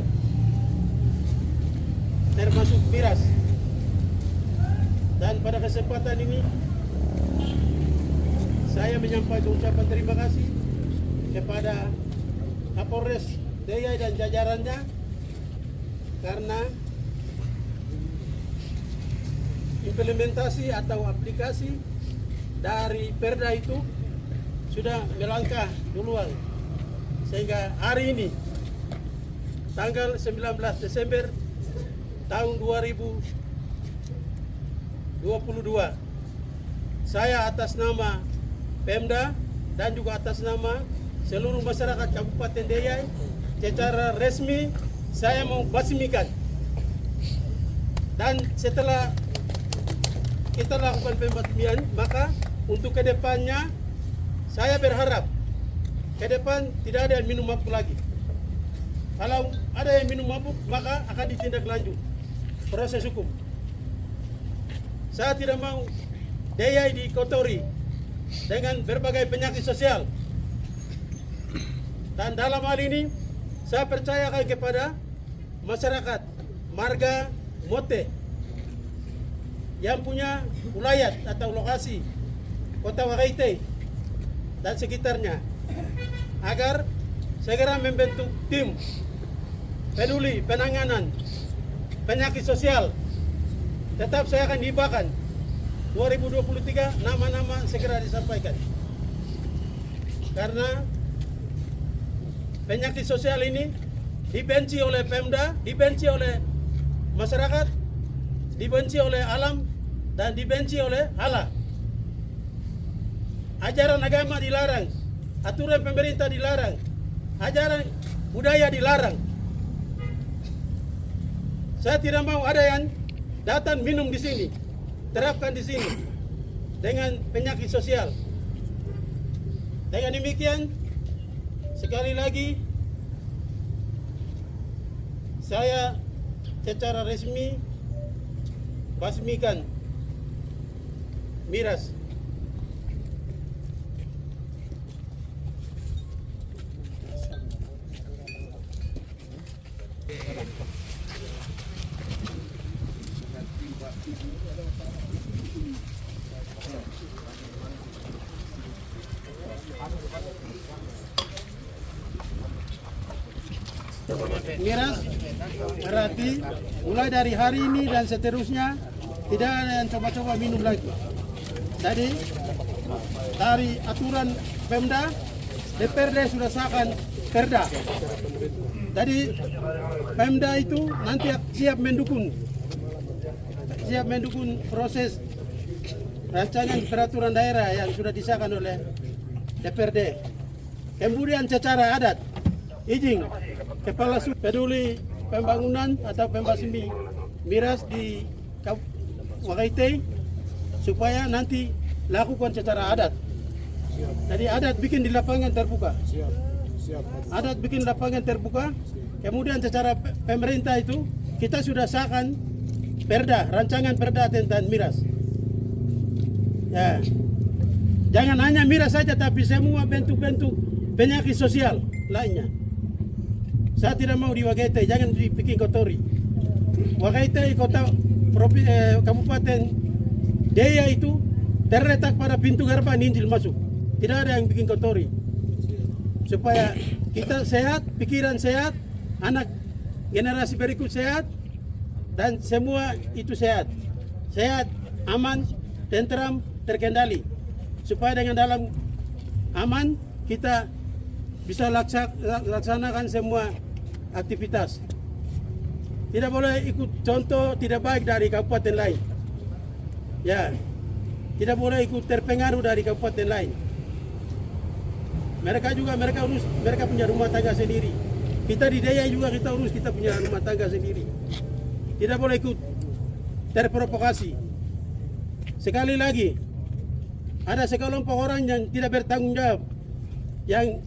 termasuk miras. Dan pada kesempatan ini saya menyampaikan ucapan terima kasih kepada Kapolres Deiyai dan jajarannya, karena implementasi atau aplikasi dari perda itu sudah melangkah duluan, sehingga hari ini tanggal 19 Desember tahun 2022 saya atas nama Pemda dan juga atas nama seluruh masyarakat Kabupaten Deiyai secara resmi saya mau basmikan. Dan setelah kita lakukan pembasmian, maka untuk kedepannya saya berharap ke depan tidak ada yang minum mabuk lagi. Kalau ada yang minum mabuk, maka akan ditindaklanjut proses hukum. Saya tidak mau Deiyai dikotori dengan berbagai penyakit sosial. Dan dalam hal ini saya percayakan kepada masyarakat marga Mote yang punya wilayah atau lokasi Kota Wakaitei dan sekitarnya, agar segera membentuk tim peduli penanganan penyakit sosial. Tetap saya akan hibahkan 2023 nama-nama segera disampaikan, karena penyakit sosial ini dibenci oleh Pemda, dibenci oleh masyarakat, dibenci oleh alam, dan dibenci oleh Allah. Ajaran agama dilarang, aturan pemerintah dilarang, ajaran budaya dilarang. Saya tidak mau ada yang datang minum di sini, terapkan di sini dengan penyakit sosial. Dengan demikian, sekali lagi saya secara resmi basmikan miras. miras, berarti mulai dari hari ini dan seterusnya tidak ada yang coba-coba minum lagi. Jadi dari aturan Pemda, DPRD sudah sahkan perda. Jadi Pemda itu nanti siap mendukung proses rancangan peraturan daerah yang sudah disahkan oleh DPRD. Kemudian secara adat, izin kepala suku peduli pembangunan atau pembasmi miras di Wagaitei supaya nanti lakukan secara adat. Jadi adat bikin di lapangan terbuka. Adat bikin lapangan terbuka. Kemudian secara pemerintah itu kita sudah sahkan perda, rancangan perda tentang miras. Ya, jangan hanya miras saja, tapi semua bentuk-bentuk penyakit sosial lainnya. Saya tidak mau di Wagaitei, jangan dibikin kotori. Wagaitei kota kabupaten Deya itu terletak pada pintu gerbang Injil masuk. Tidak ada yang bikin kotori. Supaya kita sehat, pikiran sehat, anak generasi berikut sehat, dan semua itu sehat. Sehat, aman, tentram, terkendali. Supaya dengan dalam aman kita bisa laksanakan semua aktivitas. Tidak boleh ikut contoh tidak baik dari kabupaten lain. Ya, tidak boleh ikut terpengaruh dari kabupaten lain. Mereka punya rumah tangga sendiri. Kita di Deya juga kita urus, kita punya rumah tangga sendiri. Tidak boleh ikut terprovokasi. Sekali lagi, ada sekelompok orang yang tidak bertanggung jawab, yang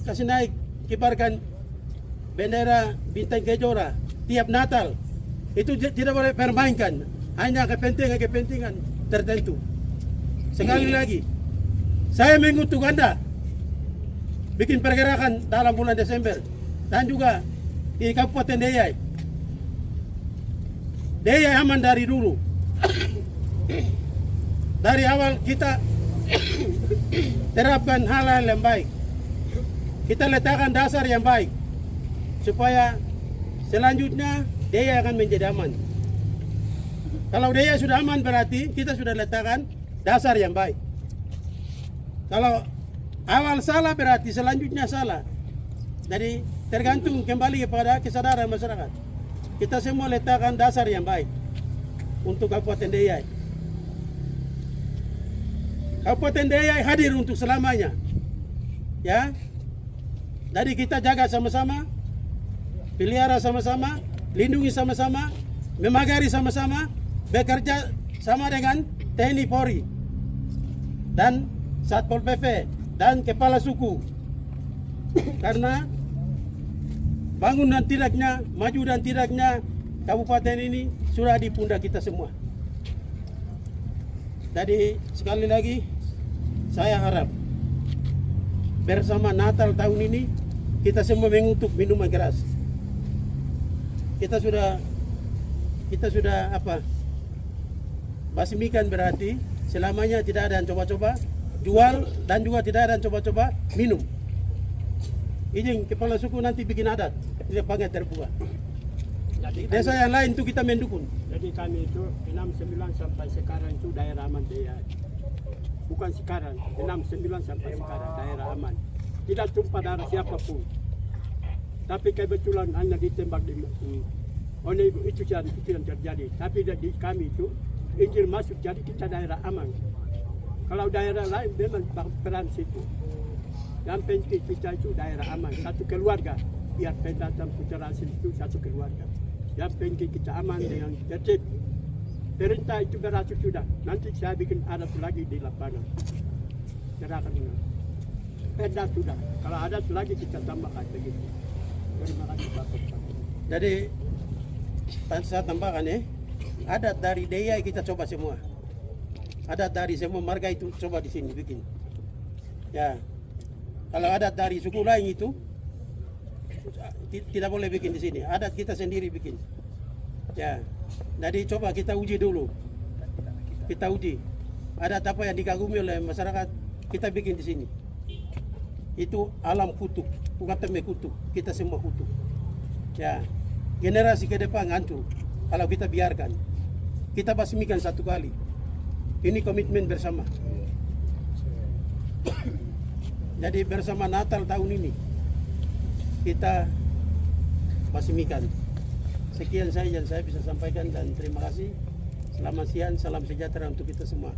kasih naik, kibarkan bendera bintang kejora tiap Natal. Itu tidak boleh permainkan, hanya kepentingan tertentu. Sekali lagi, saya mengutuk Anda bikin pergerakan dalam bulan Desember dan juga di Kabupaten Deya. Deya aman dari dulu. Dari awal kita terapkan hal-hal yang baik. Kita letakkan dasar yang baik supaya selanjutnya Deya akan menjadi aman. Kalau Deya sudah aman berarti kita sudah letakkan dasar yang baik. Kalau awal salah berarti selanjutnya salah. Jadi tergantung kembali kepada kesadaran masyarakat. Kita semua letakkan dasar yang baik untuk Kabupaten Deya. Kabupaten Deya hadir untuk selamanya. Ya. Jadi kita jaga sama-sama, pelihara sama-sama, lindungi sama-sama, memagari sama-sama, bekerja sama dengan TNI Polri dan Satpol PP dan kepala suku. Karena bangun dan tidaknya, maju dan tidaknya kabupaten ini sudah di pundak kita semua. Jadi sekali lagi saya harap bersama Natal tahun ini kita semua mengutuk minuman keras. Kita sudah basmikan berarti selamanya tidak ada yang coba-coba jual dan juga tidak ada yang coba-coba minum. Izin kepala suku nanti bikin adat di lapangan terbuka. Desa yang lain itu kita mendukung. Jadi kami itu 69 sampai sekarang itu daerah aman Deya. Bukan sekarang, 69 sampai sekarang daerah aman. Tidak tumpah darah siapapun. Tapi kebetulan hanya ditembak di itu yang terjadi. Tapi di kami itu izin masuk, jadi kita daerah aman. Kalau daerah lain memang peran situ. Yang penting kita itu daerah aman, satu keluarga. Biar pendatang putra asing itu satu keluarga. Yang penting kita aman dengan tertib. Perintah itu berhasil sudah. Nanti saya bikin adat lagi di lapangan. Gerakan perda sudah. Kalau ada lagi kita tambahkan begitu. Terima kasih Bapak. Jadi saya tambahkan adat dari Deya kita coba semua. Adat dari semua marga itu coba di sini bikin. Ya. Kalau adat dari suku lain itu tidak boleh bikin di sini. Adat kita sendiri bikin. Ya. Jadi coba kita uji dulu. Kita uji. Adat apa yang dikagumi oleh masyarakat kita bikin di sini. Itu alam kutuk, bukan teme kutuk, kita semua kutuk. Ya, generasi ke depan hancur kalau kita biarkan. Kita basmikan satu kali. Ini komitmen bersama. Jadi bersama Natal tahun ini kita basmikan. Sekian saya yang saya bisa sampaikan dan terima kasih. Selamat siang, salam sejahtera untuk kita semua.